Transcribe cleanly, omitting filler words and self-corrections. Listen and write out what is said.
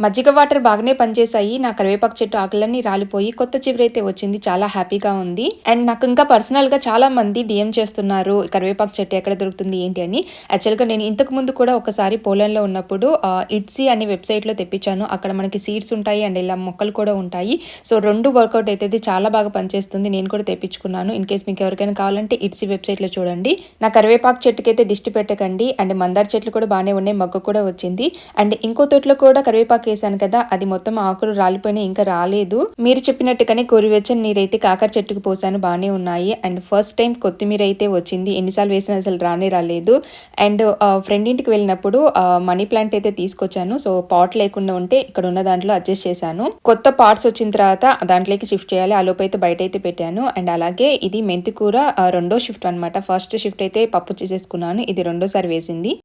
మజ్జిగ వాటర్ బాగానే పనిచేసాయి. నా కరివేపాకు చెట్టు ఆకులన్నీ రాలిపోయి కొత్త చిగురైతే వచ్చింది. చాలా హ్యాపీగా ఉంది. అండ్ నాకు ఇంకా పర్సనల్ గా చాలా మంది డిఎం చేస్తున్నారు కరివేపాకు చెట్టు ఎక్కడ దొరుకుతుంది ఏంటి అని. యాక్చువల్ గా నేను ఇంతకు ముందు కూడా ఒకసారి పోలాండ్ లో ఉన్నప్పుడు ఇట్సీ అనే వెబ్సైట్ లో తెప్పించాను. అక్కడ మనకి సీడ్స్ ఉంటాయి అండ్ ఇలా మొక్కలు కూడా ఉంటాయి. సో రెండు వర్కౌట్ అయితే చాలా బాగా పనిచేస్తుంది. నేను కూడా తెప్పించుకున్నాను. ఇన్ కేస్ మీకు ఎవరికైనా కావాలంటే ఇట్సీ వెబ్సైట్ లో చూడండి. నా కరివేపాకు చెట్టుకి అయితే దిష్టి పెట్టకండి. అండ్ మందార చెట్లు కూడా బాగానే ఉన్నాయి. మొగ్గ కూడా వచ్చింది. అండ్ ఇంకో తోటలో కూడా కరివేపాకు వేసాను కదా, అది మొత్తం ఆకులు రాలిపోయినాయి, ఇంకా రాలేదు. మీరు చెప్పినట్టుగానే గోరువెచ్చని నీరైతే కాకర చెట్టుకు పోసాను, బాగానే ఉన్నాయి. అండ్ ఫస్ట్ టైం కొత్తిమీర అయితే వచ్చింది. ఎన్నిసార్లు వేసినా అసలు రాలేదు. అండ్ ఫ్రెండ్ ఇంటికి వెళ్ళినప్పుడు మనీ ప్లాంట్ అయితే తీసుకొచ్చాను. సో పాట్ లేకుండా ఉంటే ఇక్కడ ఉన్న దాంట్లో అడ్జస్ట్ చేశాను. కొత్త పార్ట్స్ వచ్చిన తర్వాత దాంట్లోకి షిఫ్ట్ చేయాలి. ఆ లోపు అయితే బయట అయితే పెట్టాను. అండ్ అలాగే ఇది మెంతి కూర రెండో షిఫ్ట్ అనమాట. ఫస్ట్ షిఫ్ట్ అయితే పప్పు చేసేసుకున్నాను. ఇది రెండోసారి వేసింది.